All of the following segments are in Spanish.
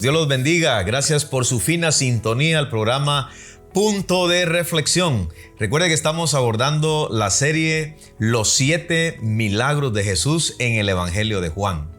Dios los bendiga. Gracias por su fina sintonía al programa Punto de Reflexión. Recuerde que estamos abordando la serie Los 7 milagros de Jesús en el Evangelio de Juan.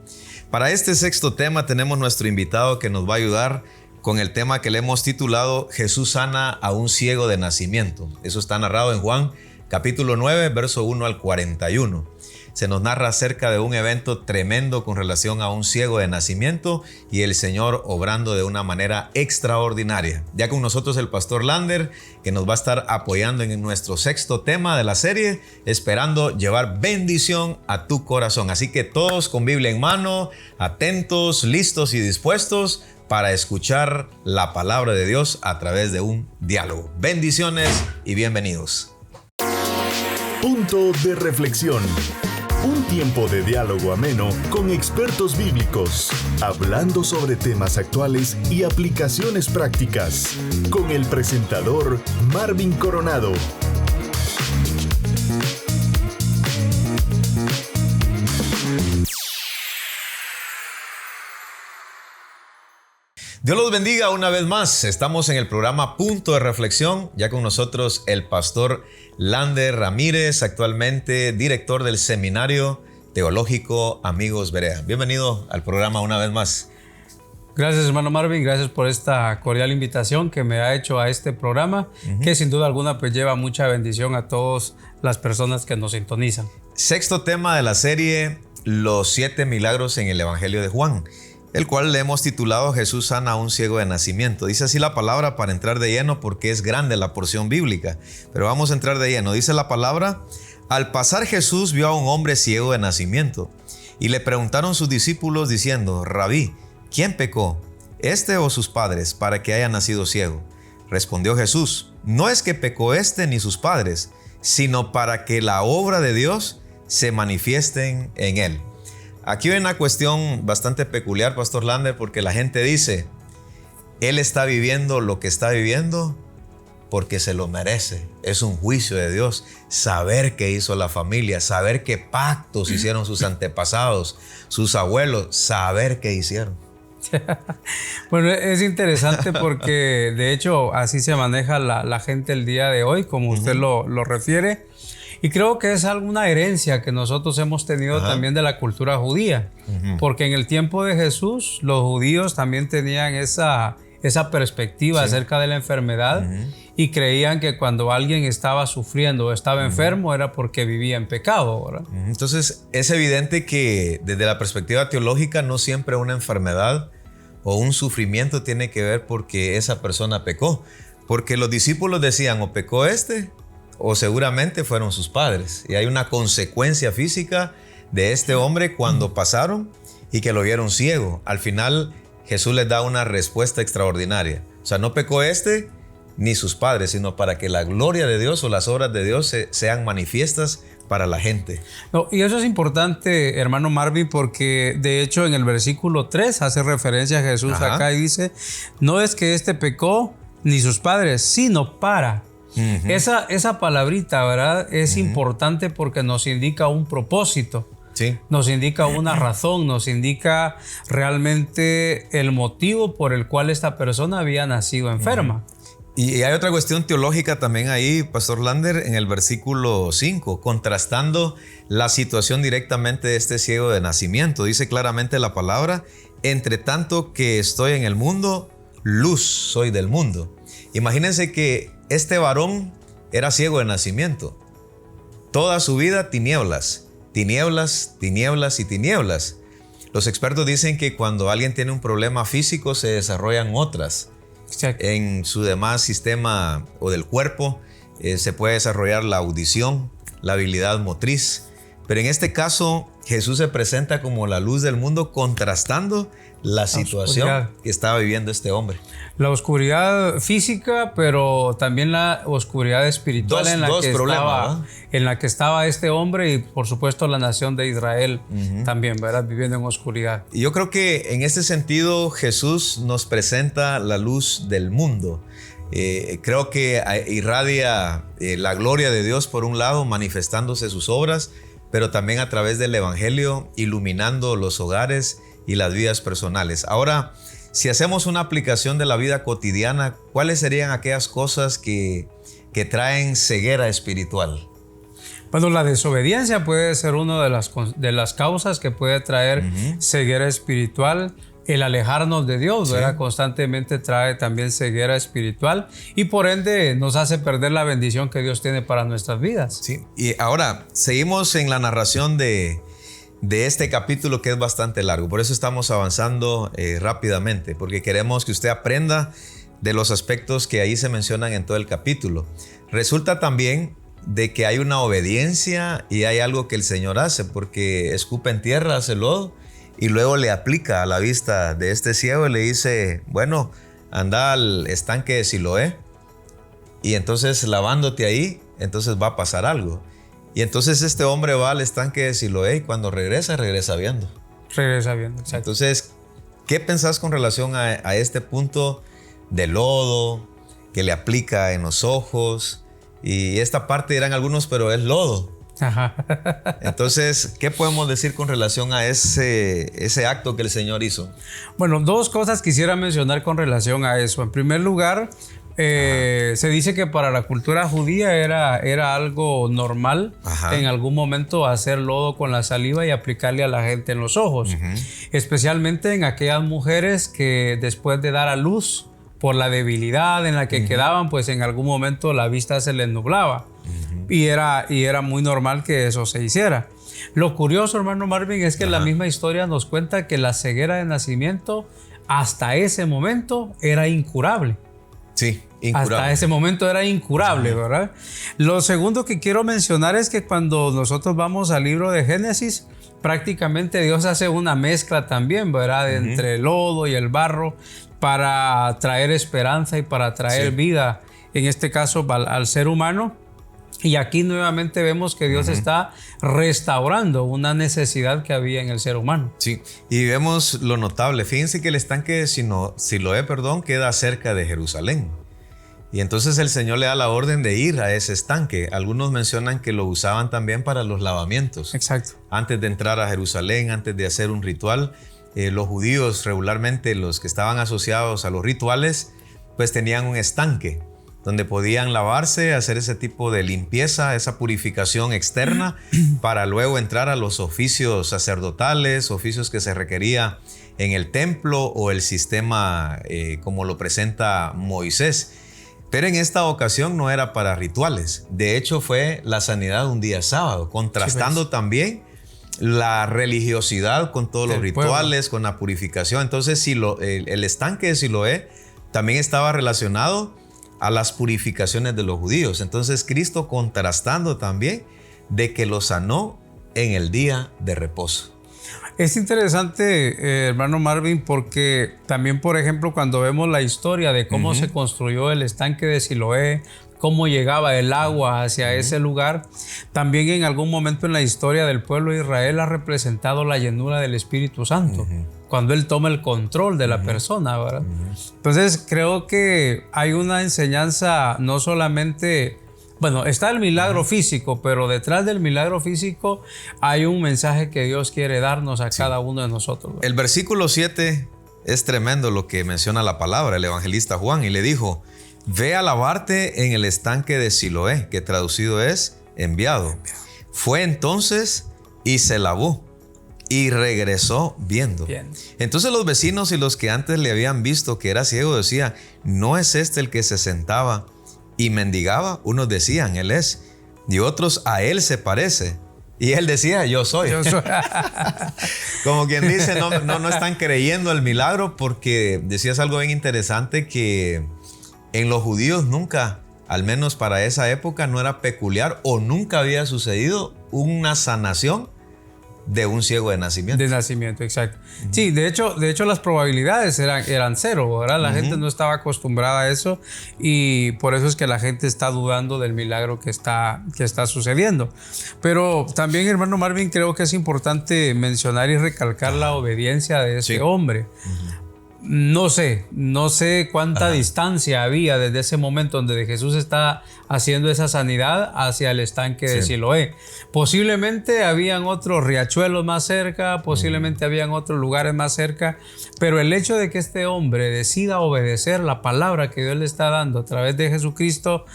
Para este sexto tema tenemos nuestro invitado que nos va a ayudar con el tema que le hemos titulado Jesús sana a un ciego de nacimiento. Eso está narrado en Juan capítulo 9, verso 1 al 41. Se nos narra acerca de un evento tremendo con relación a un ciego de nacimiento y el Señor obrando de una manera extraordinaria. Ya con nosotros el pastor Lander, que nos va a estar apoyando en nuestro sexto tema de la serie, esperando llevar bendición a tu corazón. Así que todos con Biblia en mano, atentos, listos y dispuestos para escuchar la palabra de Dios a través de un diálogo. Bendiciones y bienvenidos. Punto de reflexión. Un tiempo de diálogo ameno con expertos bíblicos, hablando sobre temas actuales y aplicaciones prácticas, con el presentador Marvin Coronado. Dios los bendiga una vez más. Estamos en el programa Punto de Reflexión. Ya con nosotros el pastor Lander Ramírez, actualmente director del Seminario Teológico Amigos Berea. Bienvenido al programa una vez más. Gracias, hermano Marvin. Gracias por esta cordial invitación que me ha hecho a este programa, que sin duda alguna pues lleva mucha bendición a todas las personas que nos sintonizan. Sexto tema de la serie, Los 7 milagros en el Evangelio de Juan, el cual le hemos titulado Jesús sana a un ciego de nacimiento. Dice así la palabra para entrar de lleno porque es grande la porción bíblica, pero vamos a entrar de lleno. Dice la palabra: al pasar Jesús vio a un hombre ciego de nacimiento y le preguntaron sus discípulos diciendo: Rabí, ¿quién pecó, este o sus padres, para que haya nacido ciego? Respondió Jesús: no es que pecó este ni sus padres, sino para que la obra de Dios se manifiesten en él. Aquí hay una cuestión bastante peculiar, pastor Lander, porque la gente dice: él está viviendo lo que está viviendo porque se lo merece. Es un juicio de Dios. Saber qué hizo la familia, saber qué pactos hicieron sus antepasados, sus abuelos, saber qué hicieron. Bueno, es interesante porque de hecho así se maneja la gente el día de hoy, como usted lo refiere. Y creo que es alguna herencia que nosotros hemos tenido también de la cultura judía. Porque en el tiempo de Jesús, los judíos también tenían esa perspectiva acerca de la enfermedad y creían que cuando alguien estaba sufriendo o estaba enfermo era porque vivía en pecado, ¿verdad? Entonces es evidente que desde la perspectiva teológica no siempre una enfermedad o un sufrimiento tiene que ver porque esa persona pecó. Porque los discípulos decían: o pecó este, o seguramente fueron sus padres. Y hay una consecuencia física de este hombre cuando pasaron y que lo vieron ciego. Al final Jesús les da una respuesta extraordinaria. O sea, no pecó este ni sus padres, sino para que la gloria de Dios o las obras de Dios sean manifiestas para la gente. No, y eso es importante, hermano Marvin, porque de hecho en el versículo 3 hace referencia a Jesús acá y dice: no es que este pecó ni sus padres, sino para. Esa palabrita, ¿verdad? Es importante porque nos indica un propósito. Sí. Nos indica una razón, nos indica realmente el motivo por el cual esta persona había nacido enferma. Y hay otra cuestión teológica también ahí, pastor Lander, en el versículo 5, contrastando la situación directamente de este ciego de nacimiento. Dice claramente la palabra: entre tanto que estoy en el mundo, luz soy del mundo. Imagínense que este varón era ciego de nacimiento. Toda su vida tinieblas, tinieblas, tinieblas y tinieblas. Los expertos dicen que cuando alguien tiene un problema físico se desarrollan otras. Exacto. En su demás sistema o del cuerpo se puede desarrollar la audición, la habilidad motriz. Pero en este caso Jesús se presenta como la luz del mundo, contrastando la situación que estaba viviendo este hombre. La oscuridad física, pero también la oscuridad espiritual en la que estaba este hombre y por supuesto la nación de Israel también, ¿verdad? Viviendo en oscuridad. Y yo creo que en este sentido Jesús nos presenta la luz del mundo. Creo que irradia la gloria de Dios por un lado, manifestándose sus obras, pero también a través del Evangelio, iluminando los hogares y las vidas personales. Ahora, si hacemos una aplicación de la vida cotidiana, ¿cuáles serían aquellas cosas que traen ceguera espiritual? Bueno, la desobediencia puede ser una de las causas que puede traer ceguera espiritual. El alejarnos de Dios, ¿verdad? Constantemente trae también ceguera espiritual y por ende nos hace perder la bendición que Dios tiene para nuestras vidas. Sí, y ahora seguimos en la narración de este capítulo, que es bastante largo. Por eso estamos avanzando rápidamente, porque queremos que usted aprenda de los aspectos que ahí se mencionan en todo el capítulo. Resulta también de que hay una obediencia y hay algo que el Señor hace, porque escupe en tierra, hace lodo y luego le aplica a la vista de este ciego y le dice, bueno, anda al estanque de Siloé y entonces lavándote ahí, entonces va a pasar algo. Y entonces este hombre va al estanque de Siloé y cuando regresa viendo. Regresa viendo, exacto. Entonces, ¿qué pensás con relación a este punto de lodo que le aplica en los ojos? Y esta parte dirán algunos, pero es lodo. Ajá. Entonces, ¿qué podemos decir con relación a ese acto que el Señor hizo? Bueno, dos cosas quisiera mencionar con relación a eso. En primer lugar, se dice que para la cultura judía era algo normal en algún momento hacer lodo con la saliva y aplicarle a la gente en los ojos, especialmente en aquellas mujeres que después de dar a luz, por la debilidad en la que quedaban, pues en algún momento la vista se les nublaba. Y era muy normal que eso se hiciera. Lo curioso, hermano Marvin, es que la misma historia nos cuenta que la ceguera de nacimiento hasta ese momento era incurable. Sí, incurable. Hasta ese momento era incurable, ¿verdad? Lo segundo que quiero mencionar es que cuando nosotros vamos al libro de Génesis, prácticamente Dios hace una mezcla también, ¿verdad? Entre el lodo y el barro para traer esperanza y para traer vida, en este caso al ser humano. Y aquí nuevamente vemos que Dios está restaurando una necesidad que había en el ser humano. Sí, y vemos lo notable. Fíjense que el estanque de Siloé, queda cerca de Jerusalén. Y entonces el Señor le da la orden de ir a ese estanque. Algunos mencionan que lo usaban también para los lavamientos. Exacto. Antes de entrar a Jerusalén, antes de hacer un ritual, los judíos regularmente, los que estaban asociados a los rituales, pues tenían un estanque donde podían lavarse, hacer ese tipo de limpieza, esa purificación externa, para luego entrar a los oficios sacerdotales, oficios que se requería en el templo o el sistema como lo presenta Moisés. Pero en esta ocasión no era para rituales. De hecho, fue la sanidad un día sábado, contrastando también la religiosidad con todos los rituales, con la purificación. Entonces, el estanque de Siloé también estaba relacionado a las purificaciones de los judíos. Entonces, Cristo contrastando también de que lo sanó en el día de reposo. Es interesante, hermano Marvin, porque también, por ejemplo, cuando vemos la historia de cómo se construyó el estanque de Siloé, cómo llegaba el agua hacia ese lugar, también en algún momento en la historia del pueblo de Israel ha representado la llenura del Espíritu Santo, cuando Él toma el control de la persona, ¿verdad? Entonces, creo que hay una enseñanza no solamente... Bueno, está el milagro físico, pero detrás del milagro físico hay un mensaje que Dios quiere darnos a cada uno de nosotros, ¿verdad? El versículo 7 es tremendo lo que menciona la palabra, el evangelista Juan, y le dijo: ve a lavarte en el estanque de Siloé, que traducido es enviado. Fue entonces y se lavó y regresó viendo. Bien. Entonces los vecinos y los que antes le habían visto que era ciego decían: ¿no es este el que se sentaba y mendigaba? Unos decían: él es, y otros: a él se parece. Y él decía: yo soy. Como quien dice, no están creyendo el milagro, porque decías algo bien interesante, que en los judíos nunca, al menos para esa época, no era peculiar o nunca había sucedido una sanación de un ciego de nacimiento. De nacimiento, exacto. Sí, de hecho las probabilidades eran cero, ¿verdad? La gente no estaba acostumbrada a eso y por eso es que la gente está dudando del milagro que está sucediendo. Pero también, hermano Marvin, creo que es importante mencionar y recalcar la obediencia de ese hombre. no sé cuánta distancia había desde ese momento donde Jesús está haciendo esa sanidad hacia el estanque de Siloé. Posiblemente habían otros riachuelos más cerca, posiblemente habían otros lugares más cerca, pero el hecho de que este hombre decida obedecer la palabra que Dios le está dando a través de Jesucristo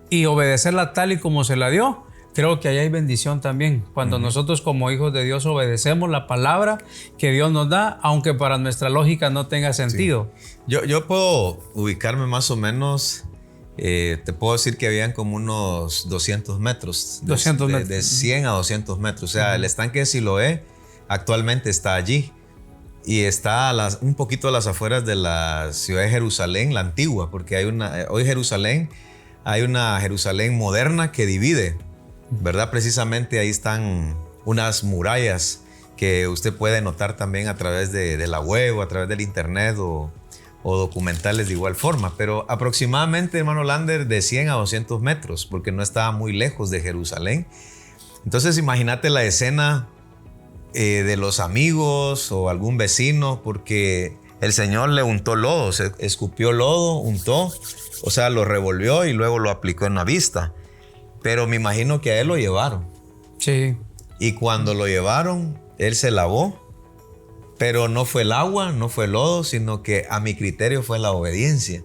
y obedecerla tal y como se la dio, creo que ahí hay bendición también. Cuando nosotros como hijos de Dios obedecemos la palabra que Dios nos da, aunque para nuestra lógica no tenga sentido. Sí. Yo puedo ubicarme más o menos, te puedo decir que habían como unos 200 metros. 200 metros. De 100 a 200 metros. O sea, el estanque de Siloé actualmente está allí. Y está un poquito a las afueras de la ciudad de Jerusalén, la antigua, porque hoy Jerusalén, hay una Jerusalén moderna que divide, ¿verdad? Precisamente ahí están unas murallas que usted puede notar también a través de la web o a través del internet o documentales de igual forma. Pero aproximadamente, hermano Lander, de 100 a 200 metros, porque no estaba muy lejos de Jerusalén. Entonces imagínate la escena de los amigos o algún vecino, porque el Señor le untó lodo, se escupió lodo, untó, o sea, lo revolvió y luego lo aplicó en la vista. Pero me imagino que a él lo llevaron. Sí. Y cuando lo llevaron, él se lavó, pero no fue el agua, no fue el lodo, sino que a mi criterio fue la obediencia.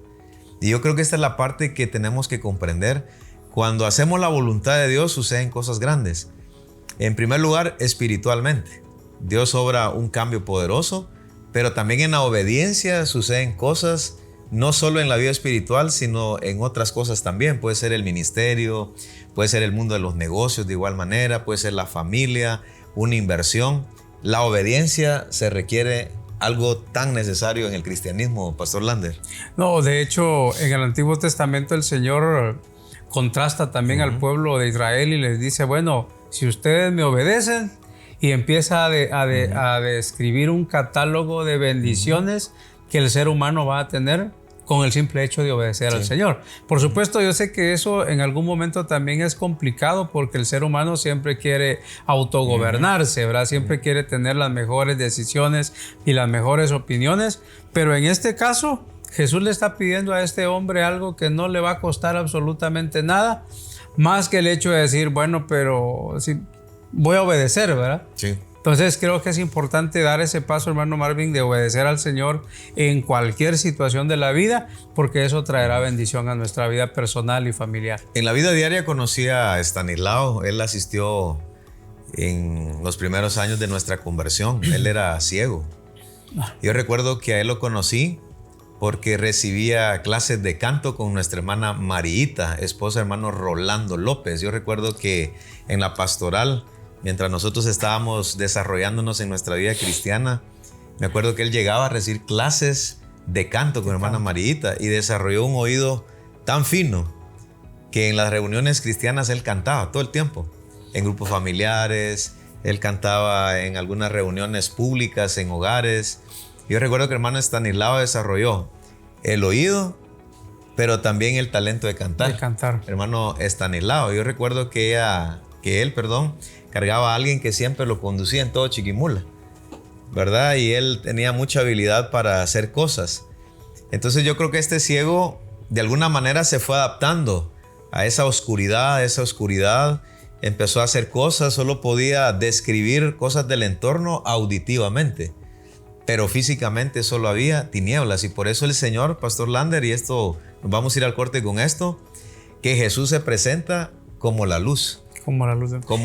Y yo creo que esta es la parte que tenemos que comprender. Cuando hacemos la voluntad de Dios, suceden cosas grandes. En primer lugar, espiritualmente. Dios obra un cambio poderoso, pero también en la obediencia suceden cosas, no solo en la vida espiritual, sino en otras cosas también. Puede ser el ministerio, puede ser el mundo de los negocios de igual manera, puede ser la familia, una inversión. La obediencia se requiere algo tan necesario en el cristianismo, Pastor Lander. No, de hecho, en el Antiguo Testamento el Señor contrasta también al pueblo de Israel y les dice, bueno, si ustedes me obedecen, y empieza a describir un catálogo de bendiciones que el ser humano va a tener con el simple hecho de obedecer al Señor. Por supuesto, yo sé que eso en algún momento también es complicado porque el ser humano siempre quiere autogobernarse, ¿verdad? Siempre quiere tener las mejores decisiones y las mejores opiniones, pero en este caso Jesús le está pidiendo a este hombre algo que no le va a costar absolutamente nada, más que el hecho de decir, bueno, pero sí, voy a obedecer, ¿verdad? Sí. Entonces creo que es importante dar ese paso, hermano Marvin, de obedecer al Señor en cualquier situación de la vida, porque eso traerá bendición a nuestra vida personal y familiar. En la vida diaria conocí a Estanislao. Él asistió en los primeros años de nuestra conversión. Él era ciego. Yo recuerdo que a él lo conocí porque recibía clases de canto con nuestra hermana Mariita, esposa de hermano Rolando López. Yo recuerdo que en la pastoral, mientras nosotros estábamos desarrollándonos en nuestra vida cristiana, me acuerdo que él llegaba a recibir clases de canto con hermana Mariita y desarrolló un oído tan fino que en las reuniones cristianas él cantaba todo el tiempo, en grupos familiares, él cantaba en algunas reuniones públicas, en hogares. Yo recuerdo que hermano Estanislao desarrolló el oído, pero también el talento de cantar. Hermano Estanislao, yo recuerdo que él cargaba a alguien que siempre lo conducía en todo Chiquimula, ¿verdad? Y él tenía mucha habilidad para hacer cosas. Entonces yo creo que este ciego de alguna manera se fue adaptando a esa oscuridad, empezó a hacer cosas, solo podía describir cosas del entorno auditivamente, pero físicamente solo había tinieblas. Y por eso el Señor, Pastor Lander, y esto, nos vamos a ir al corte con esto, que Jesús se presenta como la luz. Como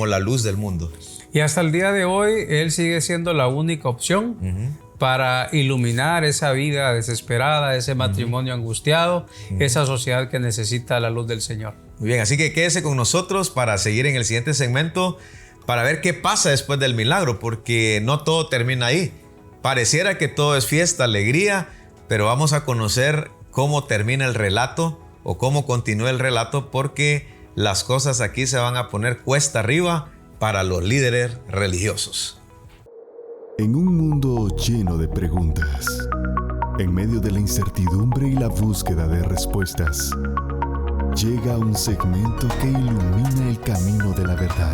la luz del mundo. Y hasta el día de hoy, Él sigue siendo la única opción para iluminar esa vida desesperada, ese matrimonio angustiado, esa sociedad que necesita la luz del Señor. Muy bien, así que quédese con nosotros para seguir en el siguiente segmento, para ver qué pasa después del milagro, porque no todo termina ahí. Pareciera que todo es fiesta, alegría, pero vamos a conocer cómo termina el relato o cómo continúa el relato, porque las cosas aquí se van a poner cuesta arriba para los líderes religiosos. En un mundo lleno de preguntas, en medio de la incertidumbre y la búsqueda de respuestas, llega un segmento que ilumina el camino de la verdad.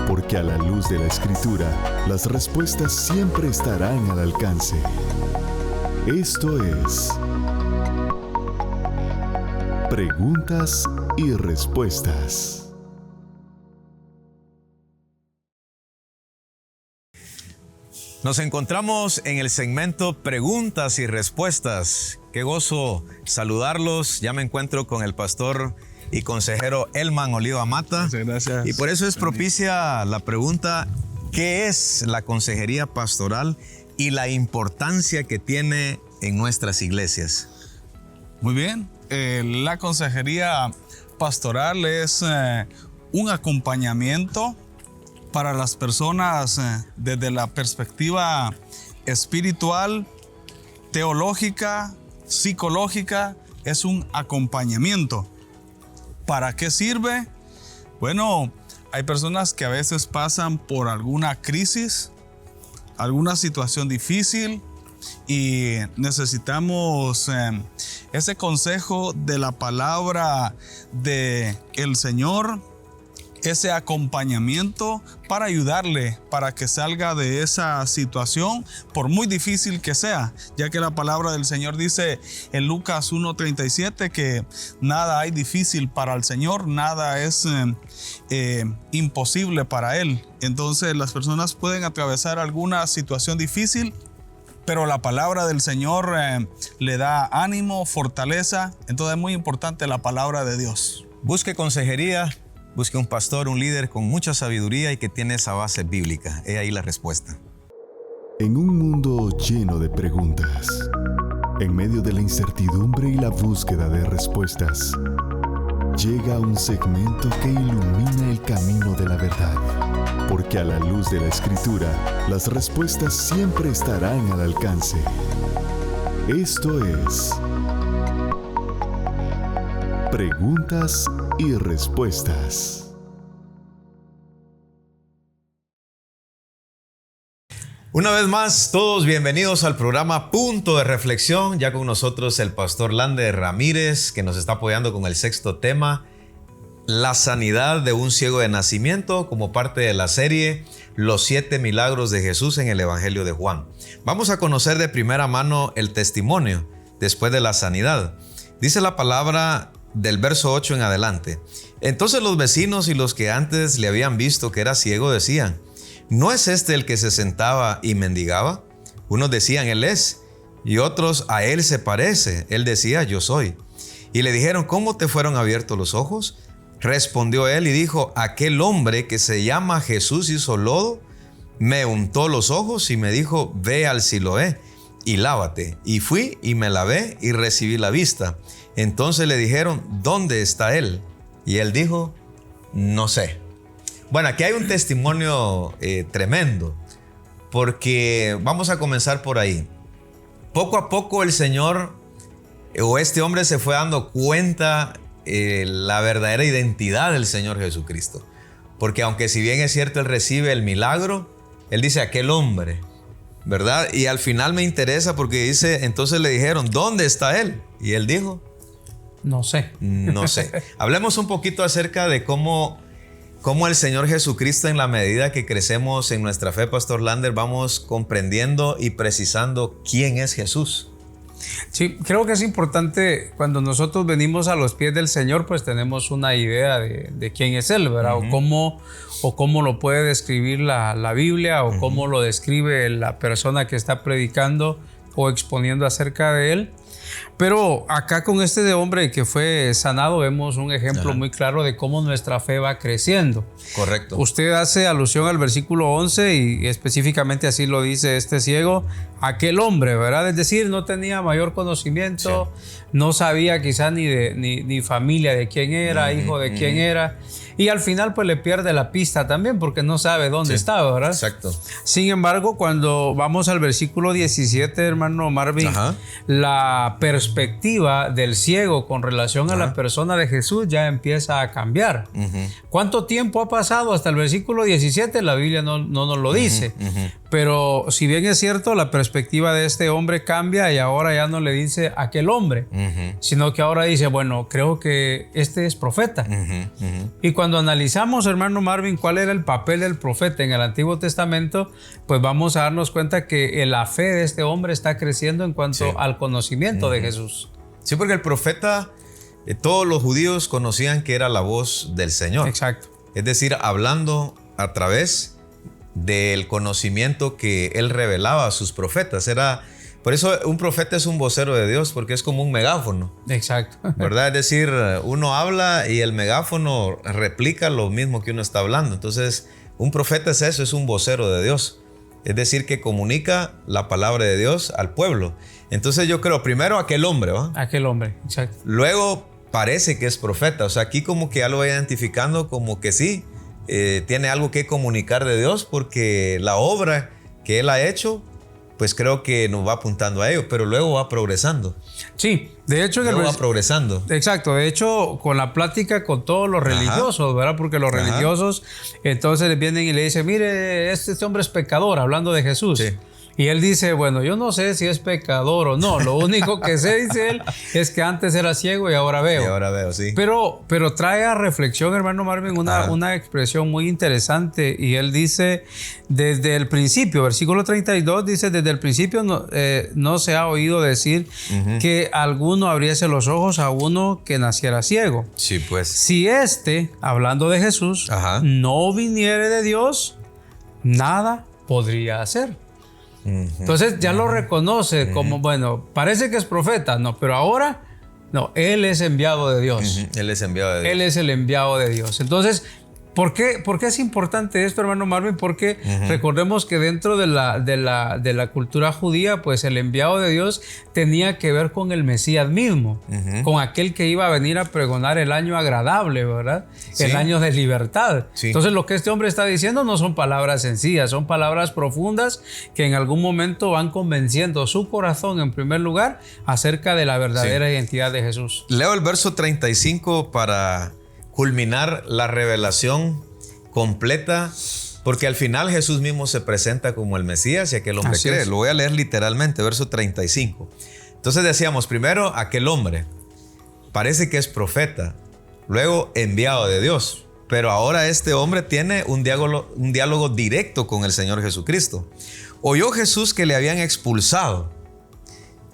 Porque a la luz de la Escritura, las respuestas siempre estarán al alcance. Esto es Preguntas y Respuestas. Nos encontramos en el segmento Preguntas y Respuestas. Qué gozo saludarlos. Ya me encuentro con el pastor y consejero Elman Oliva Mata. Muchas gracias. Y por eso es propicia la pregunta: ¿qué es la consejería pastoral y la importancia que tiene en nuestras iglesias? Muy bien. La consejería pastoral es un acompañamiento para las personas desde la perspectiva espiritual, teológica, psicológica. Es un acompañamiento. ¿Para qué sirve? Bueno, hay personas que a veces pasan por alguna crisis, alguna situación difícil, y necesitamos ese consejo de la palabra del Señor, ese acompañamiento para ayudarle para que salga de esa situación, por muy difícil que sea, ya que la palabra del Señor dice en Lucas 1:37 que nada hay difícil para el Señor, nada es imposible para Él. Entonces las personas pueden atravesar alguna situación difícil, pero la palabra del Señor le da ánimo, fortaleza. Entonces es muy importante la palabra de Dios. Busque consejería, busque un pastor, un líder con mucha sabiduría y que tiene esa base bíblica. He ahí la respuesta. En un mundo lleno de preguntas, en medio de la incertidumbre y la búsqueda de respuestas, llega un segmento que ilumina el camino de la verdad. Porque a la luz de la Escritura, las respuestas siempre estarán al alcance. Esto es Preguntas y Respuestas. Una vez más, todos bienvenidos al programa Punto de Reflexión. Ya con nosotros el pastor Lander Ramírez, que nos está apoyando con el sexto tema: la sanidad de un ciego de nacimiento, como parte de la serie Los 7 milagros de Jesús en el Evangelio de Juan. Vamos a conocer de primera mano el testimonio después de la sanidad. Dice la palabra del verso 8 en adelante: entonces los vecinos y los que antes le habían visto que era ciego decían: ¿no es este el que se sentaba y mendigaba? Unos decían: él es, y otros: a él se parece. Él decía: yo soy. Y le dijeron: ¿cómo te fueron abiertos los ojos? Respondió él y dijo: aquel hombre que se llama Jesús hizo lodo, me untó los ojos y me dijo: ve al Siloé y lávate. Y fui y me lavé y recibí la vista. Entonces le dijeron: ¿dónde está él? Y él dijo: no sé. Bueno, aquí hay un testimonio tremendo, porque vamos a comenzar por ahí. Poco a poco el Señor o este hombre se fue dando cuenta la verdadera identidad del Señor Jesucristo. Porque aunque si bien es cierto él recibe el milagro, él dice: aquel hombre, ¿verdad? Y al final me interesa porque dice: entonces le dijeron: ¿dónde está él? Y él dijo: no sé. No sé. Hablemos un poquito acerca de cómo el Señor Jesucristo, en la medida que crecemos en nuestra fe, Pastor Lander, vamos comprendiendo y precisando quién es Jesús. Sí, creo que es importante cuando nosotros venimos a los pies del Señor, pues tenemos una idea de quién es Él, ¿verdad? Uh-huh. O cómo lo puede describir la Biblia, o cómo lo describe la persona que está predicando o exponiendo acerca de Él. Pero acá con este de hombre que fue sanado vemos un ejemplo muy claro de cómo nuestra fe va creciendo. Correcto. Usted hace alusión al versículo 11 y específicamente así lo dice este ciego: aquel hombre, ¿verdad? Es decir, no tenía mayor conocimiento, no sabía quizás ni familia de quién era, hijo de quién era. Y al final pues le pierde la pista también porque no sabe dónde está, ¿verdad? Exacto. Sin embargo, cuando vamos al versículo 17, hermano Marvin, la perspectiva del ciego con relación a la persona de Jesús ya empieza a cambiar. ¿Cuánto tiempo ha pasado hasta el versículo 17? La Biblia no nos lo dice. Pero si bien es cierto, la perspectiva de este hombre cambia y ahora ya no le dice aquel hombre, sino que ahora dice, bueno, creo que este es profeta. Y cuando analizamos, hermano Marvin, cuál era el papel del profeta en el Antiguo Testamento, pues vamos a darnos cuenta que la fe de este hombre está creciendo en cuanto al conocimiento de Jesús. Sí, porque el profeta, todos los judíos conocían que era la voz del Señor. Exacto. Es decir, hablando a través del conocimiento que él revelaba a sus profetas. Por eso un profeta es un vocero de Dios, porque es como un megáfono. Exacto. ¿Verdad? Es decir, uno habla y el megáfono replica lo mismo que uno está hablando. Entonces, un profeta es eso, es un vocero de Dios. Es decir, que comunica la palabra de Dios al pueblo. Entonces yo creo, primero aquel hombre, ¿va? Aquel hombre, exacto. Luego parece que es profeta. O sea, aquí como que ya lo va identificando como que sí, tiene algo que comunicar de Dios, porque la obra que él ha hecho, pues creo que nos va apuntando a ello, pero luego va progresando. Sí, de hecho... Luego va progresando. Exacto, de hecho, con la plática con todos los religiosos, ¿verdad? Porque los religiosos entonces le vienen y le dicen, mire, este hombre es pecador, hablando de Jesús. Sí. Y él dice, bueno, yo no sé si es pecador o no. Lo único que sé, dice él, es que antes era ciego y ahora veo. Y ahora veo, sí. Pero trae a reflexión, hermano Marvin, una expresión muy interesante. Y él dice, desde el principio, versículo 32, dice, desde el principio no se ha oído decir que alguno abriese los ojos a uno que naciera ciego. Sí, pues. Si hablando de Jesús, no viniere de Dios, nada podría hacer. Entonces ya lo reconoce como, bueno, parece que es profeta, no, pero ahora, no, él es enviado de Dios. Él es enviado de Dios. Él es el enviado de Dios. Entonces, ¿por qué es importante esto, hermano Marvin? Porque recordemos que dentro de la cultura judía, pues el enviado de Dios tenía que ver con el Mesías mismo, con aquel que iba a venir a pregonar el año agradable, ¿verdad? Sí. El año de libertad. Sí. Entonces, lo que este hombre está diciendo no son palabras sencillas, son palabras profundas que en algún momento van convenciendo su corazón, en primer lugar, acerca de la verdadera identidad de Jesús. Leo el verso 35 para culminar la revelación completa, porque al final Jesús mismo se presenta como el Mesías y aquel hombre Así cree. es. Lo voy a leer literalmente, verso 35. Entonces decíamos, primero aquel hombre parece que es profeta, luego enviado de Dios, pero ahora este hombre tiene un diálogo directo con el Señor Jesucristo. Oyó Jesús que le habían expulsado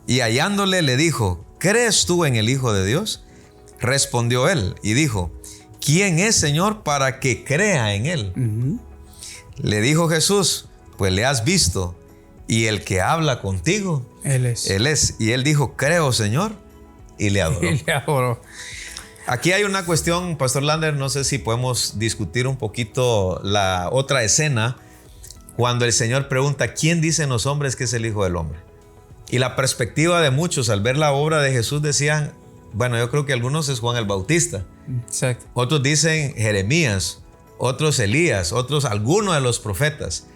y hallándole le dijo, ¿crees tú en el Hijo de Dios? Respondió él y dijo, ¿quién es, Señor, para que crea en él? Le dijo Jesús, pues le has visto, y el que habla contigo, Él es. Y él dijo, creo, Señor, y le adoró. Y le adoró. Aquí hay una cuestión, Pastor Lander, no sé si podemos discutir un poquito la otra escena, cuando el Señor pregunta, ¿quién dicen los hombres que es el Hijo del Hombre? Y la perspectiva de muchos al ver la obra de Jesús decían, bueno, yo creo que algunos es Juan el Bautista. Exacto. Otros dicen Jeremías, otros Elías, otros algunos de los profetas.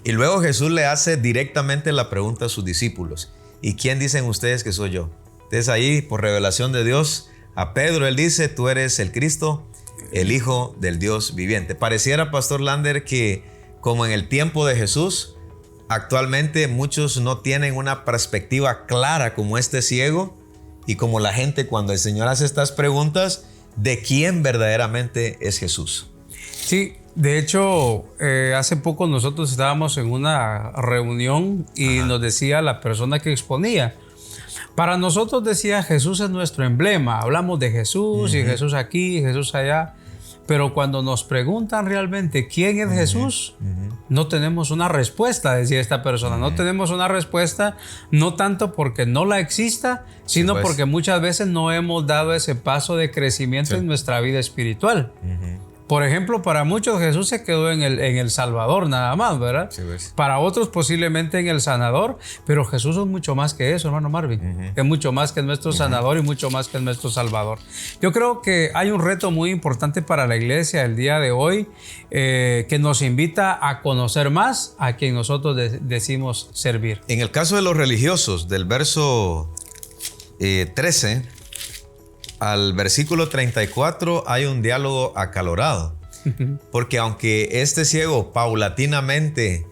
Y luego Jesús le hace directamente la pregunta a sus discípulos. ¿Y quién dicen ustedes que soy yo? Entonces ahí, por revelación de Dios, a Pedro él dice, tú eres el Cristo, el Hijo del Dios viviente. Pareciera, Pastor Lander, que como en el tiempo de Jesús, actualmente muchos no tienen una perspectiva clara como este ciego, y como la gente cuando el Señor hace estas preguntas de quién verdaderamente es Jesús. Sí, de hecho, hace poco nosotros estábamos en una reunión y nos decía la persona que exponía, para nosotros decía Jesús es nuestro emblema, hablamos de Jesús y Jesús aquí y Jesús allá, pero cuando nos preguntan realmente quién es Jesús, no tenemos una respuesta, decía esta persona. No tenemos una respuesta, no tanto porque no la exista, sino porque muchas veces no hemos dado ese paso de crecimiento en nuestra vida espiritual. Por ejemplo, para muchos Jesús se quedó en el Salvador nada más, ¿verdad? Sí, pues. Para otros posiblemente en el sanador, pero Jesús es mucho más que eso, hermano Marvin. Es mucho más que nuestro sanador y mucho más que nuestro salvador. Yo creo que hay un reto muy importante para la iglesia el día de hoy que nos invita a conocer más a quien nosotros decimos servir. En el caso de los religiosos, del verso 13 al versículo 34 hay un diálogo acalorado, porque aunque este ciego paulatinamente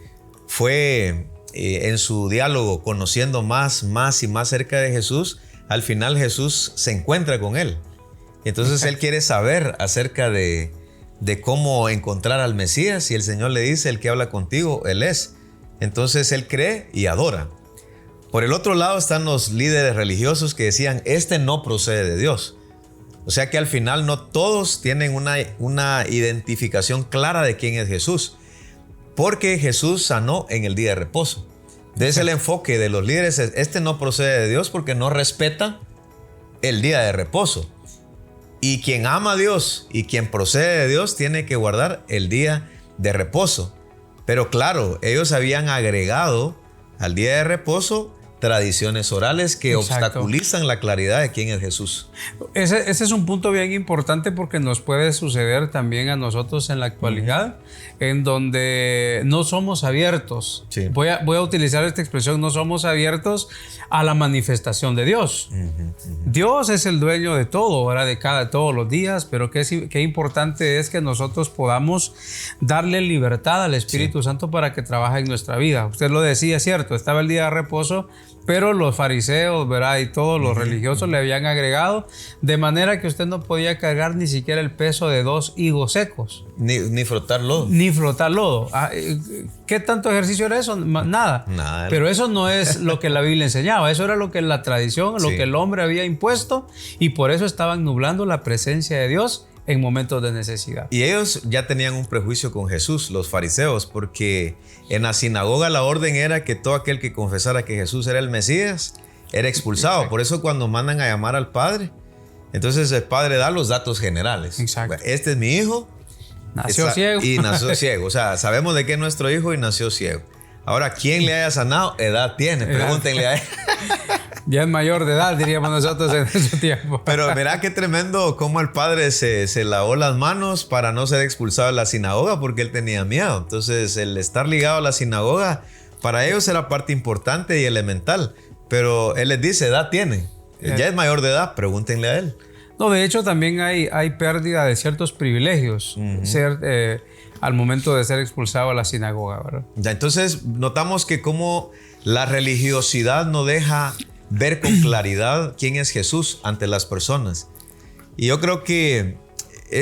fue en su diálogo conociendo más y más cerca de Jesús, al final Jesús se encuentra con él. Entonces él quiere saber acerca de cómo encontrar al Mesías, y el Señor le dice: el que habla contigo, Él es. Entonces él cree y adora. Por el otro lado están los líderes religiosos que decían: este no procede de Dios. O sea que al final no todos tienen una identificación clara de quién es Jesús, porque Jesús sanó en el día de reposo. Entonces el enfoque de los líderes es: este no procede de Dios porque no respeta el día de reposo. Y quien ama a Dios y quien procede de Dios tiene que guardar el día de reposo. Pero claro, ellos habían agregado al día de reposo tradiciones orales que obstaculizan la claridad de quién es Jesús. Ese es un punto bien importante, porque nos puede suceder también a nosotros en la actualidad, en donde no somos abiertos. Sí. Voy a utilizar esta expresión: no somos abiertos a la manifestación de Dios. Dios es el dueño de todo, ¿verdad? De todos los días, pero qué importante es que nosotros podamos darle libertad al Espíritu Santo para que trabaje en nuestra vida. Usted lo decía, cierto, estaba el día de reposo, pero los fariseos, ¿verdad?, y todos los religiosos le habían agregado, de manera que usted no podía cargar ni siquiera el peso de 2 higos secos. Ni frotar lodo. Ni frotar lodo. ¿Qué tanto ejercicio era eso? Nada. Pero eso no es lo que la Biblia enseñaba. Eso era lo que la tradición, lo que el hombre había impuesto, y por eso estaban nublando la presencia de Dios en momentos de necesidad. Y ellos ya tenían un prejuicio con Jesús, los fariseos, porque en la sinagoga la orden era que todo aquel que confesara que Jesús era el Mesías era expulsado. Por eso cuando mandan a llamar al padre, entonces el padre da los datos generales. Exacto. Este es mi hijo. Nació ciego. Y nació ciego. O sea, sabemos de qué es nuestro hijo y nació ciego. Ahora, ¿quién le haya sanado? Edad tiene. Pregúntenle a él. Ya es mayor de edad, diríamos nosotros en ese tiempo. Pero mirá qué tremendo cómo el padre se lavó las manos para no ser expulsado de la sinagoga, porque él tenía miedo. Entonces, el estar ligado a la sinagoga para ellos era parte importante y elemental. Pero él les dice: edad tiene. Ya es mayor de edad, pregúntenle a él. No, de hecho también hay pérdida de ciertos privilegios al momento de ser expulsado a la sinagoga, ¿verdad? Ya, entonces notamos que como la religiosidad no deja ver con claridad quién es Jesús ante las personas. Y yo creo que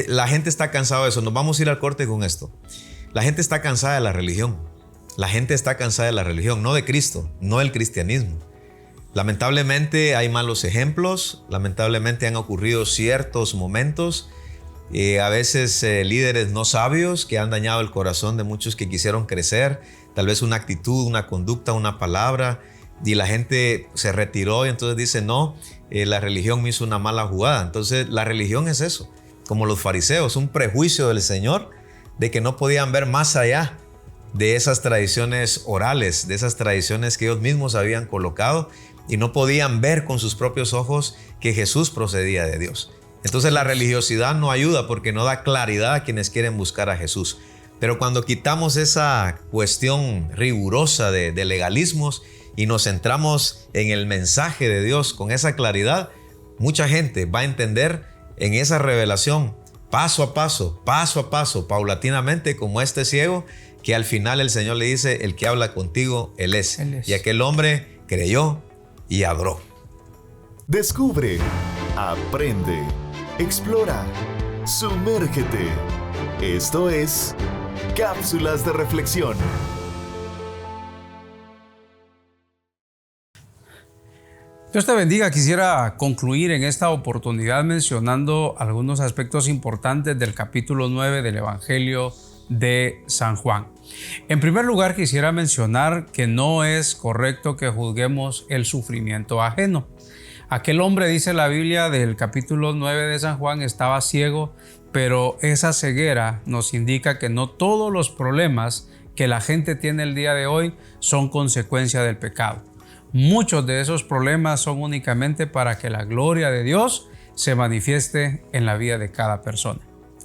la gente está cansada de eso. Nos vamos a ir al corte con esto. La gente está cansada de la religión. La gente está cansada de la religión, no de Cristo, no del cristianismo. Lamentablemente hay malos ejemplos, lamentablemente han ocurrido ciertos momentos, a veces líderes no sabios que han dañado el corazón de muchos que quisieron crecer, tal vez una actitud, una conducta, una palabra, y la gente se retiró y entonces dice: no, la religión me hizo una mala jugada. Entonces la religión es eso, como los fariseos, un prejuicio del Señor de que no podían ver más allá de esas tradiciones orales, de esas tradiciones que ellos mismos habían colocado, y no podían ver con sus propios ojos que Jesús procedía de Dios. Entonces la religiosidad no ayuda porque no da claridad a quienes quieren buscar a Jesús. Pero cuando quitamos esa cuestión rigurosa de legalismos y nos centramos en el mensaje de Dios con esa claridad, mucha gente va a entender en esa revelación paso a paso, paulatinamente, como este ciego, que al final el Señor le dice: el que habla contigo, Él es. Y aquel hombre creyó y adoró. Descubre, aprende, explora, sumérgete. Esto es Cápsulas de Reflexión. Dios te bendiga. Quisiera concluir en esta oportunidad mencionando algunos aspectos importantes del capítulo 9 del Evangelio de San Juan. En primer lugar, quisiera mencionar que no es correcto que juzguemos el sufrimiento ajeno. Aquel hombre, dice la Biblia del capítulo 9 de San Juan, estaba ciego, pero esa ceguera nos indica que no todos los problemas que la gente tiene el día de hoy son consecuencia del pecado. Muchos de esos problemas son únicamente para que la gloria de Dios se manifieste en la vida de cada persona.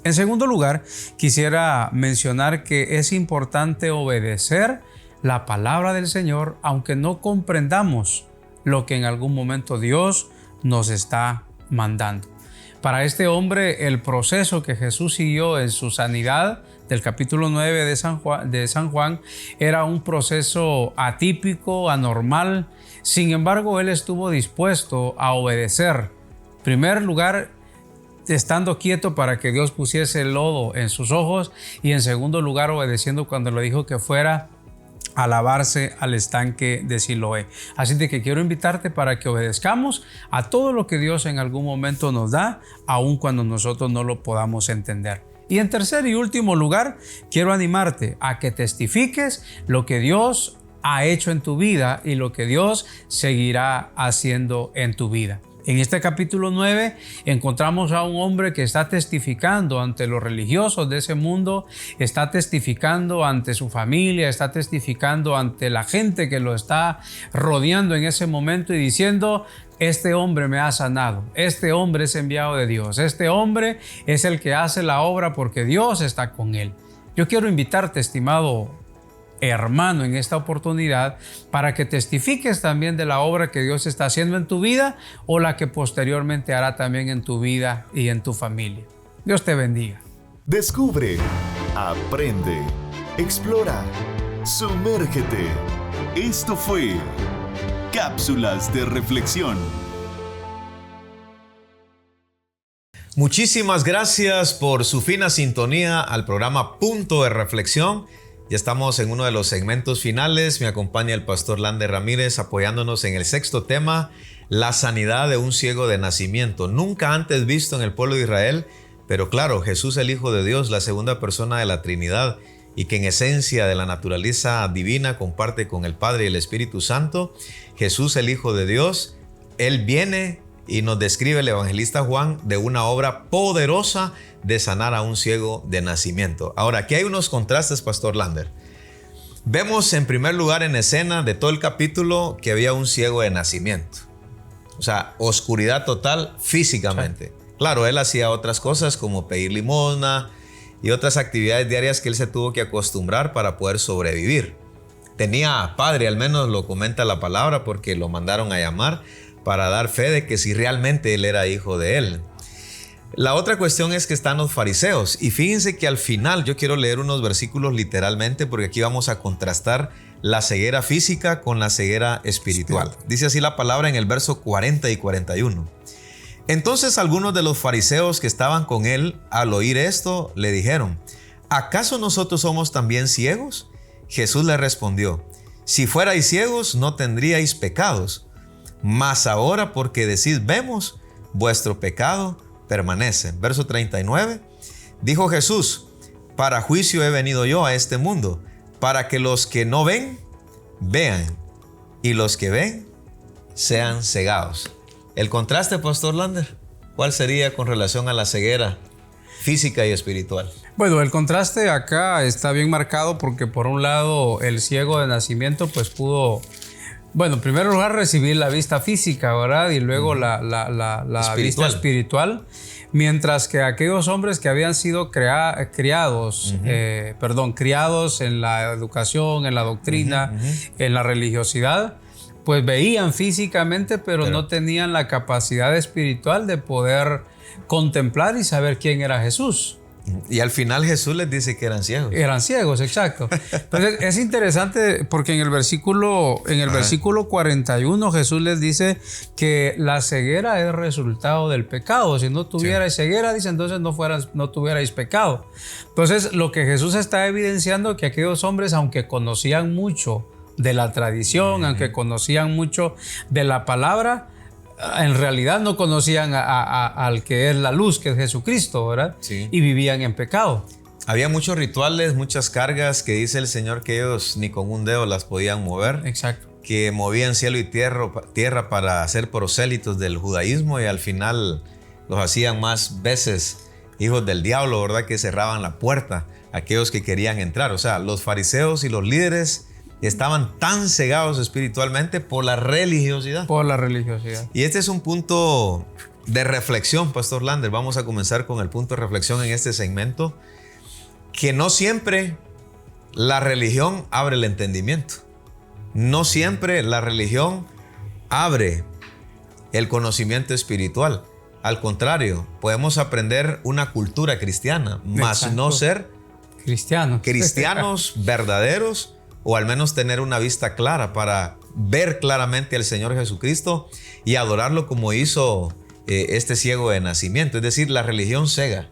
En segundo lugar, quisiera mencionar que es importante obedecer la palabra del Señor, aunque no comprendamos lo que en algún momento Dios nos está mandando. Para este hombre, el proceso que Jesús siguió en su sanidad del capítulo 9 de San Juan era un proceso atípico, anormal. Sin embargo, él estuvo dispuesto a obedecer. En primer lugar, estando quieto para que Dios pusiese el lodo en sus ojos, y en segundo lugar, obedeciendo cuando le dijo que fuera a lavarse al estanque de Siloé. Así de que quiero invitarte para que obedezcamos a todo lo que Dios en algún momento nos da, aun cuando nosotros no lo podamos entender. Y en tercer y último lugar, quiero animarte a que testifiques lo que Dios ha hecho en tu vida y lo que Dios seguirá haciendo en tu vida. En este capítulo 9 encontramos a un hombre que está testificando ante los religiosos de ese mundo, está testificando ante su familia, está testificando ante la gente que lo está rodeando en ese momento y diciendo: este hombre me ha sanado, este hombre es enviado de Dios, este hombre es el que hace la obra porque Dios está con él. Yo quiero invitarte, estimado hermano, en esta oportunidad para que testifiques también de la obra que Dios está haciendo en tu vida o la que posteriormente hará también en tu vida y en tu familia. Dios te bendiga. Descubre, aprende, explora, sumérgete. Esto fue Cápsulas de Reflexión. Muchísimas gracias por su fina sintonía al programa Punto de Reflexión. Ya estamos en uno de los segmentos finales. Me acompaña el pastor Lander Ramírez apoyándonos en el sexto tema, la sanidad de un ciego de nacimiento. Nunca antes visto en el pueblo de Israel, pero claro, Jesús el Hijo de Dios, la segunda persona de la Trinidad y que en esencia de la naturaleza divina comparte con el Padre y el Espíritu Santo. Jesús el Hijo de Dios, Él viene y nos describe el evangelista Juan de una obra poderosa de sanar a un ciego de nacimiento. Ahora, aquí hay unos contrastes, pastor Lander. Vemos en primer lugar en escena de todo el capítulo que había un ciego de nacimiento. O sea, oscuridad total físicamente. Sí. Claro, él hacía otras cosas como pedir limosna y otras actividades diarias que él se tuvo que acostumbrar para poder sobrevivir. Tenía padre, al menos lo comenta la palabra, porque lo mandaron a llamar para dar fe de que si realmente él era hijo de él. La otra cuestión es que están los fariseos, y fíjense que al final yo quiero leer unos versículos literalmente porque aquí vamos a contrastar la ceguera física con la ceguera espiritual. Dice así la palabra en el verso 40 y 41. Entonces algunos de los fariseos que estaban con él al oír esto le dijeron: ¿acaso nosotros somos también ciegos? Jesús le respondió: si fuerais ciegos no tendríais pecados, mas ahora porque decís vemos, vuestro pecado permanece. Verso 39. Dijo Jesús: para juicio he venido yo a este mundo, para que los que no ven, vean, y los que ven, sean cegados. El contraste, pastor Lander, ¿cuál sería con relación a la ceguera física y espiritual? Bueno, el contraste acá está bien marcado porque por un lado el ciego de nacimiento pues pudo, bueno, en primer lugar recibir la vista física, ¿verdad? Y luego la vista espiritual. Mientras que aquellos hombres que habían sido criados en la educación, en la doctrina, en la religiosidad, pues veían físicamente, pero no tenían la capacidad espiritual de poder contemplar y saber quién era Jesús. Y al final Jesús les dice que eran ciegos. Eran ciegos, exacto. Entonces es interesante porque en el versículo 41 Jesús les dice que la ceguera es resultado del pecado. Si no tuvierais ceguera, dice, entonces no tuvierais pecado. Entonces lo que Jesús está evidenciando que aquellos hombres, aunque conocían mucho de la tradición, aunque conocían mucho de la palabra, en realidad no conocían al que es la luz, que es Jesucristo, ¿verdad? Sí. Y vivían en pecado. Había muchos rituales, muchas cargas que dice el Señor que ellos ni con un dedo las podían mover. Exacto. Que movían cielo y tierra para ser prosélitos del judaísmo y al final los hacían más veces hijos del diablo, ¿verdad? Que cerraban la puerta a aquellos que querían entrar. O sea, los fariseos y los líderes estaban tan cegados espiritualmente por la religiosidad. Por la religiosidad. Y este es un punto de reflexión, pastor Lander. Vamos a comenzar con el punto de reflexión en este segmento. Que no siempre la religión abre el entendimiento. No siempre la religión abre el conocimiento espiritual. Al contrario, podemos aprender una cultura cristiana, más no ser cristianos verdaderos, o al menos tener una vista clara para ver claramente al Señor Jesucristo y adorarlo como hizo este ciego de nacimiento. Es decir, la religión ciega,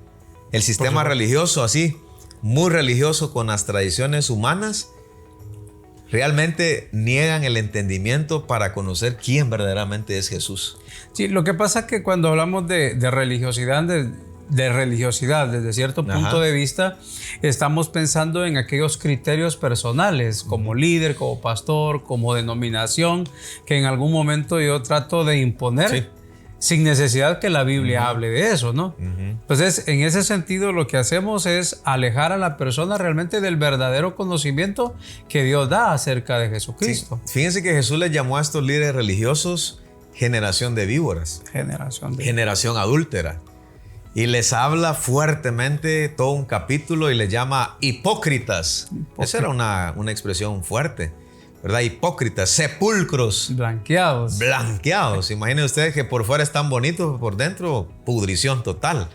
el sistema religioso así, muy religioso con las tradiciones humanas, realmente niegan el entendimiento para conocer quién verdaderamente es Jesús. Sí, lo que pasa es que cuando hablamos de religiosidad, desde cierto punto de vista, estamos pensando en aquellos criterios personales, como líder, como pastor, como denominación, que en algún momento yo trato de imponer, sin necesidad que la Biblia hable de eso, ¿no? Entonces, en ese sentido, lo que hacemos es alejar a la persona realmente del verdadero conocimiento que Dios da acerca de Jesucristo. Sí. Fíjense que Jesús les llamó a estos líderes religiosos generación de víboras, generación adúltera. Y les habla fuertemente todo un capítulo y les llama hipócritas. Esa era una expresión fuerte, ¿verdad? Hipócritas, sepulcros. Blanqueados. Imaginen ustedes que por fuera están bonitos, por dentro pudrición total.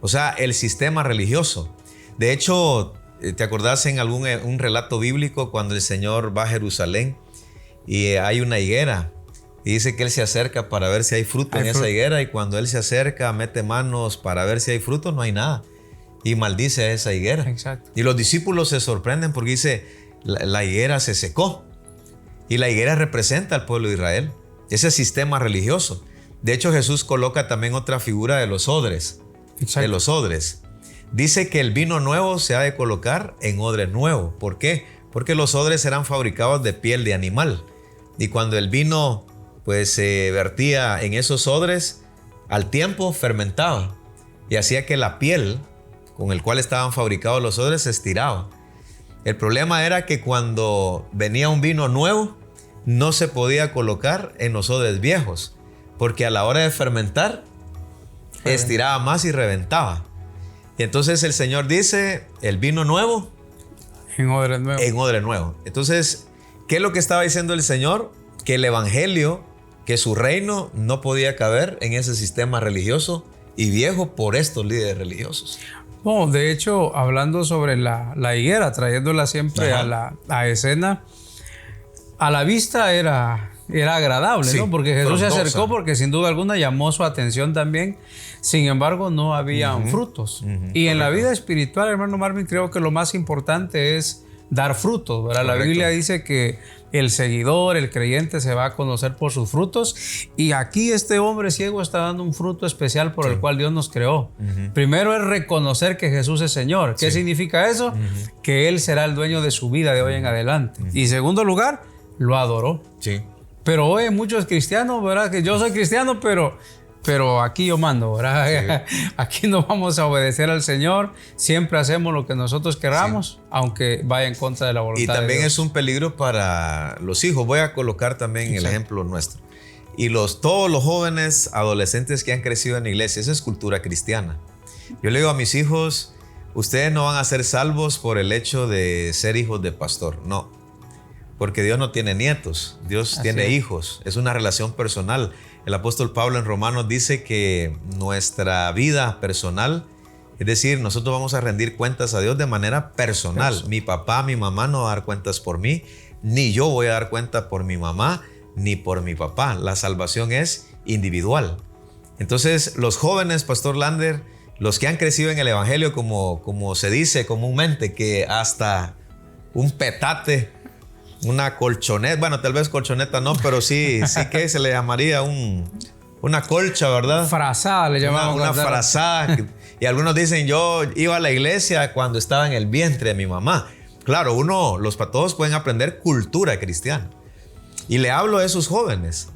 O sea, el sistema religioso. De hecho, ¿te acordás en un relato bíblico cuando el Señor va a Jerusalén y hay una higuera? Y dice que Él se acerca para ver si hay fruto en esa higuera, y cuando Él se acerca, mete manos para ver si hay fruto, no hay nada. Y maldice a esa higuera. Exacto. Y los discípulos se sorprenden porque dice, la higuera se secó. Y la higuera representa al pueblo de Israel, ese sistema religioso. De hecho, Jesús coloca también otra figura de los odres. Exacto. De los odres. Dice que el vino nuevo se ha de colocar en odre nuevo. ¿Por qué? Porque los odres eran fabricados de piel de animal. Y cuando el vino pues se vertía en esos odres, al tiempo fermentaba y hacía que la piel con el cual estaban fabricados los odres se estiraba. El problema era que cuando venía un vino nuevo, no se podía colocar en los odres viejos, porque a la hora de fermentar, estiraba más y reventaba. Y entonces el Señor dice, el vino nuevo, en odre nuevo. En odre nuevo. Entonces, ¿qué es lo que estaba diciendo el Señor? Que el evangelio, que su reino no podía caber en ese sistema religioso y viejo por estos líderes religiosos. Bueno, de hecho, hablando sobre la higuera, trayéndola siempre a la escena, a la vista era agradable, ¿no? Porque Jesús se acercó porque sin duda alguna llamó su atención también. Sin embargo, no habían frutos. Y en la vida espiritual, hermano Marvin, creo que lo más importante es dar frutos, ¿verdad? La Biblia dice que el seguidor, el creyente se va a conocer por sus frutos, y aquí este hombre ciego está dando un fruto especial por el cual Dios nos creó. Primero es reconocer que Jesús es Señor. ¿Qué significa eso? Que Él será el dueño de su vida de hoy en adelante. Y en segundo lugar, lo adoró. Pero hoy muchos cristianos, ¿verdad? Que yo soy cristiano, pero aquí yo mando, ¿verdad? Aquí no vamos a obedecer al Señor. Siempre hacemos lo que nosotros queramos, aunque vaya en contra de la voluntad de Dios. Y también es un peligro para los hijos. Voy a colocar también el ejemplo nuestro. Y todos los jóvenes, adolescentes que han crecido en la iglesia, esa es cultura cristiana. Yo le digo a mis hijos, ustedes no van a ser salvos por el hecho de ser hijos de pastor. No, porque Dios no tiene nietos, Dios tiene hijos. Es una relación personal. El apóstol Pablo en Romanos dice que nuestra vida personal, es decir, nosotros vamos a rendir cuentas a Dios de manera personal. Mi papá, mi mamá no van a dar cuentas por mí, ni yo voy a dar cuenta por mi mamá, ni por mi papá. La salvación es individual. Entonces, los jóvenes, Pastor Lander, los que han crecido en el evangelio, como se dice comúnmente, que hasta un petate, una colchoneta, bueno, tal vez colchoneta no, pero sí que se le llamaría una colcha, ¿verdad? Frazada le llamamos. Una frazada. Y algunos dicen, yo iba a la iglesia cuando estaba en el vientre de mi mamá. Claro, todos pueden aprender cultura cristiana. Y le hablo a esos jóvenes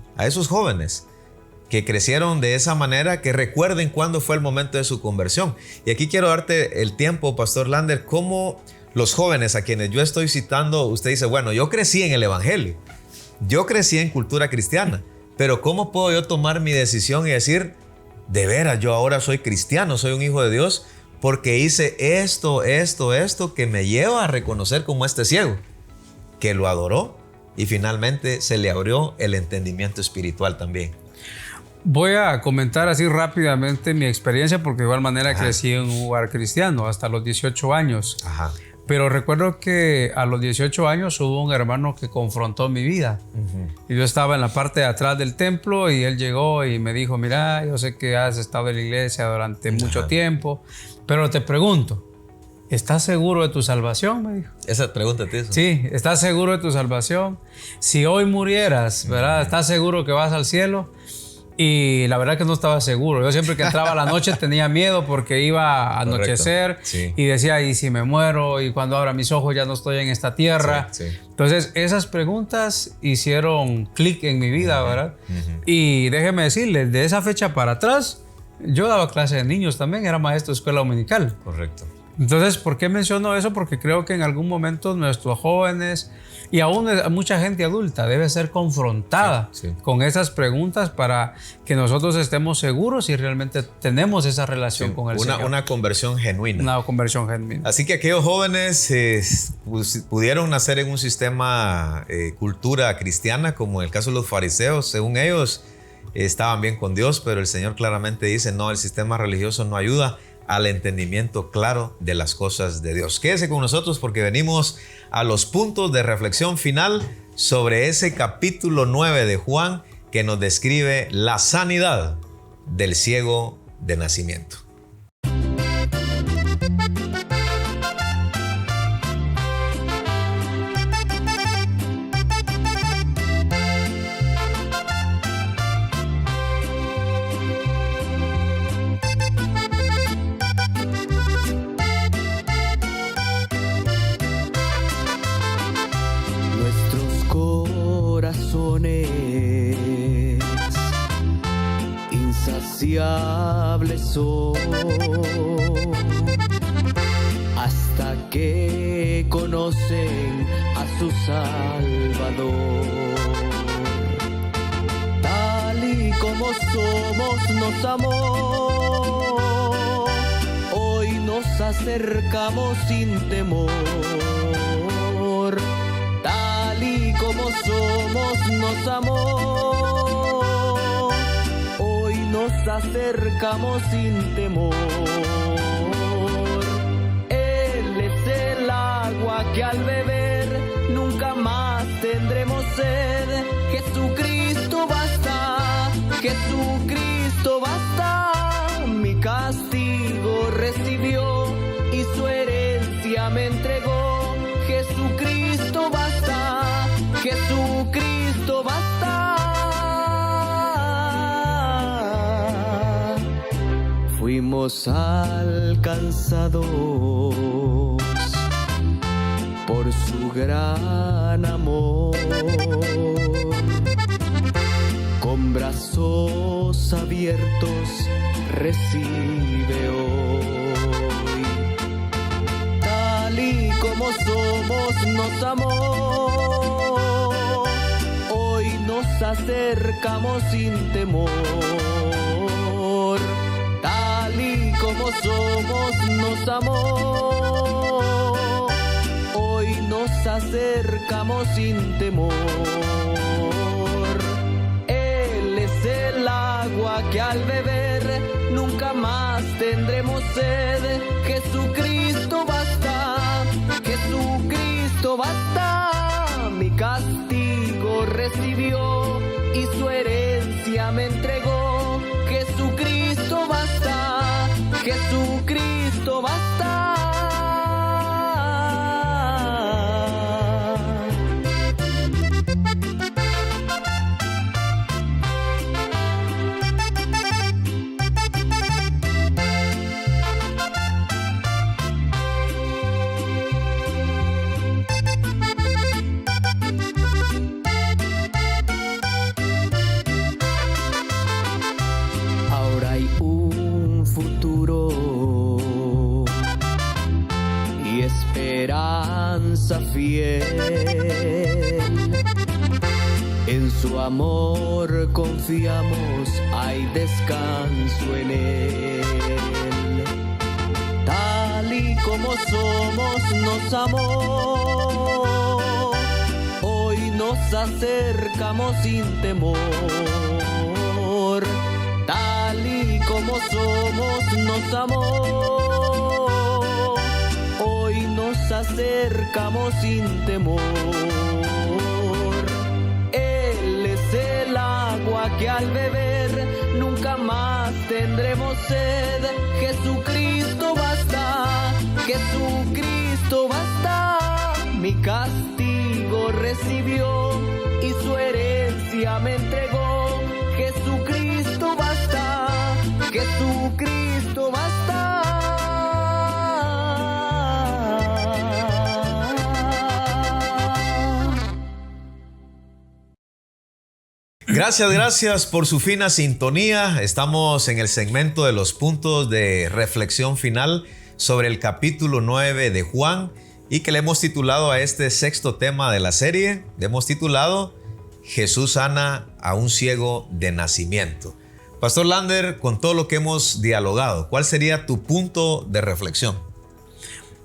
que crecieron de esa manera, que recuerden cuándo fue el momento de su conversión. Y aquí quiero darte el tiempo, Pastor Lander, cómo los jóvenes a quienes yo estoy citando, usted dice, bueno, yo crecí en el evangelio, yo crecí en cultura cristiana, pero ¿cómo puedo yo tomar mi decisión y decir, de veras, yo ahora soy cristiano, soy un hijo de Dios, porque hice esto que me lleva a reconocer como este ciego, que lo adoró y finalmente se le abrió el entendimiento espiritual también? Voy a comentar así rápidamente mi experiencia porque de igual manera crecí en un hogar cristiano hasta los 18 años. Ajá. Pero recuerdo que a los 18 años hubo un hermano que confrontó mi vida. Y yo estaba en la parte de atrás del templo y él llegó y me dijo, mira, yo sé que has estado en la iglesia durante mucho tiempo, pero te pregunto, ¿estás seguro de tu salvación? Me dijo. Esa pregunta te hizo. Sí, ¿estás seguro de tu salvación? Si hoy murieras, ¿verdad? ¿Estás seguro que vas al cielo? Y la verdad que no estaba seguro. Yo siempre que entraba a la noche tenía miedo porque iba a anochecer. Sí. Y decía, ¿y si me muero? Y cuando abra mis ojos ya no estoy en esta tierra. Sí, sí. Entonces esas preguntas hicieron clic en mi vida, ¿verdad? Y déjeme decirles, de esa fecha para atrás, yo daba clase de niños también, era maestro de escuela dominical. Correcto. Entonces, ¿por qué menciono eso? Porque creo que en algún momento nuestros jóvenes y aún mucha gente adulta debe ser confrontada con esas preguntas para que nosotros estemos seguros si realmente tenemos esa relación con el Señor. Una conversión genuina. Una conversión genuina. Así que aquellos jóvenes pudieron nacer en un sistema cultura cristiana, como en el caso de los fariseos. Según ellos, estaban bien con Dios, pero el Señor claramente dice, no, el sistema religioso no ayuda al entendimiento claro de las cosas de Dios. Quédese con nosotros porque venimos a los puntos de reflexión final sobre ese capítulo 9 de Juan que nos describe la sanidad del ciego de nacimiento. Insaciables son hasta que conocen a su Salvador. Tal y como somos nos amó, hoy nos acercamos sin temor. Tal y como somos nos amó, nos acercamos sin temor. Él es el agua que al beber nunca más tendremos sed. Jesucristo basta, Jesucristo basta. Mi castigo recibió y su herencia me entregó. Jesucristo basta, Jesucristo basta. Fuimos alcanzados por su gran amor, con brazos abiertos recibe hoy. Tal y como somos nos amó, hoy nos acercamos sin temor. Tal y como somos nos amó, hoy nos acercamos sin temor. Él es el agua que al beber nunca más tendremos sed. Jesucristo basta, Jesucristo basta. Mi castigo recibió y su herencia me entregó. Jesucristo basta, Jesucristo basta. Esperanza fiel, en su amor confiamos, hay descanso en él. Tal y como somos nos amó, hoy nos acercamos sin temor. como somos nos amó. Hoy nos acercamos sin temor. Él es el agua que al beber nunca más tendremos sed. Jesucristo basta, Jesucristo basta. Mi castigo recibió y su herencia me entregó. Jesucristo basta, Jesucristo basta. Gracias por su fina sintonía. Estamos en el segmento de los puntos de reflexión final sobre el capítulo 9 de Juan y que le hemos titulado a este sexto tema de la serie. Le hemos titulado Jesús sana a un ciego de nacimiento. Pastor Lander, con todo lo que hemos dialogado, ¿cuál sería tu punto de reflexión?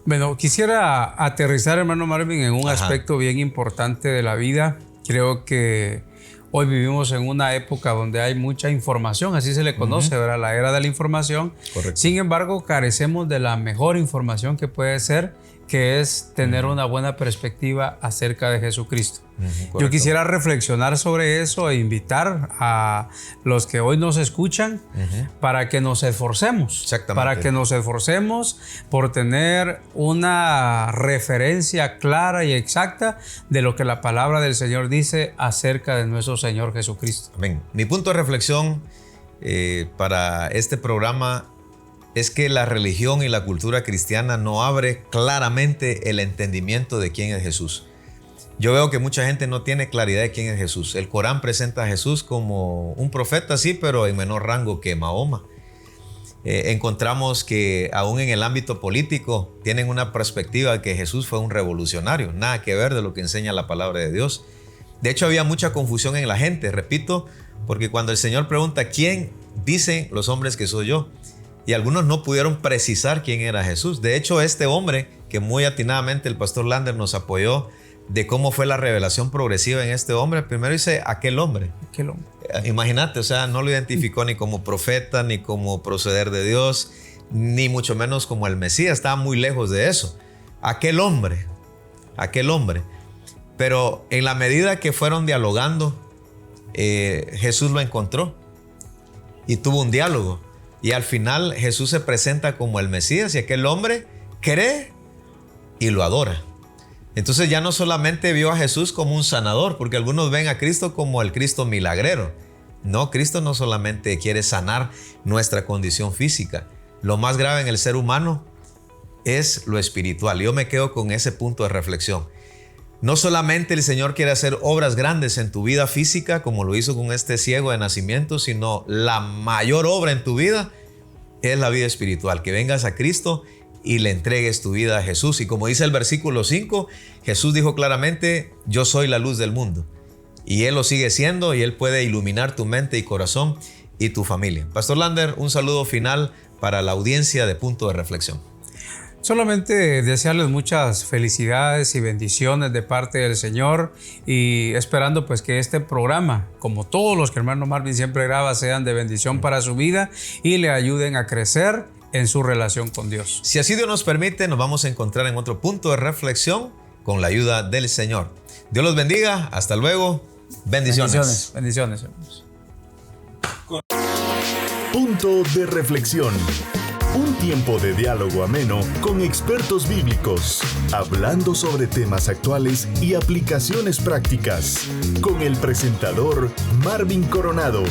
Bueno, quisiera aterrizar, hermano Marvin, en un aspecto bien importante de la vida. Creo que hoy vivimos en una época donde hay mucha información, así se le conoce, ¿verdad? La era de la información. Correcto. Sin embargo, carecemos de la mejor información que puede ser, que es tener una buena perspectiva acerca de Jesucristo. Yo quisiera reflexionar sobre eso e invitar a los que hoy nos escuchan para que nos esforcemos. Exactamente. Para que nos esforcemos por tener una referencia clara y exacta de lo que la palabra del Señor dice acerca de nuestro Señor Jesucristo. Amén. Mi punto de reflexión para este programa es que la religión y la cultura cristiana no abre claramente el entendimiento de quién es Jesús. Yo veo que mucha gente no tiene claridad de quién es Jesús. El Corán presenta a Jesús como un profeta, sí, pero en menor rango que Mahoma. Encontramos que aún en el ámbito político tienen una perspectiva de que Jesús fue un revolucionario, nada que ver de lo que enseña la palabra de Dios. De hecho, había mucha confusión en la gente, repito, porque cuando el Señor pregunta ¿quién dicen los hombres que soy yo? Y algunos no pudieron precisar quién era Jesús. De hecho, este hombre, que muy atinadamente el pastor Lander nos apoyó de cómo fue la revelación progresiva en este hombre, primero dice aquel hombre. Aquel hombre. Imagínate, o sea, no lo identificó ni como profeta, ni como proceder de Dios, ni mucho menos como el Mesías. Estaba muy lejos de eso. Aquel hombre. Pero en la medida que fueron dialogando, Jesús lo encontró y tuvo un diálogo. Y al final Jesús se presenta como el Mesías y aquel hombre cree y lo adora. Entonces ya no solamente vio a Jesús como un sanador, porque algunos ven a Cristo como el Cristo milagrero. No, Cristo no solamente quiere sanar nuestra condición física. Lo más grave en el ser humano es lo espiritual. Yo me quedo con ese punto de reflexión. No solamente el Señor quiere hacer obras grandes en tu vida física, como lo hizo con este ciego de nacimiento, sino la mayor obra en tu vida es la vida espiritual. Que vengas a Cristo y le entregues tu vida a Jesús. Y como dice el versículo 5, Jesús dijo claramente, yo soy la luz del mundo. Y Él lo sigue siendo y Él puede iluminar tu mente y corazón y tu familia. Pastor Lander, un saludo final para la audiencia de Punto de Reflexión. Solamente desearles muchas felicidades y bendiciones de parte del Señor y esperando pues que este programa, como todos los que hermano Marvin siempre graba, sean de bendición para su vida y le ayuden a crecer en su relación con Dios. Si así Dios nos permite, nos vamos a encontrar en otro punto de reflexión con la ayuda del Señor. Dios los bendiga. Hasta luego. Bendiciones. Bendiciones, hermanos. Punto de reflexión. Un tiempo de diálogo ameno con expertos bíblicos, hablando sobre temas actuales y aplicaciones prácticas, con el presentador Marvin Coronado.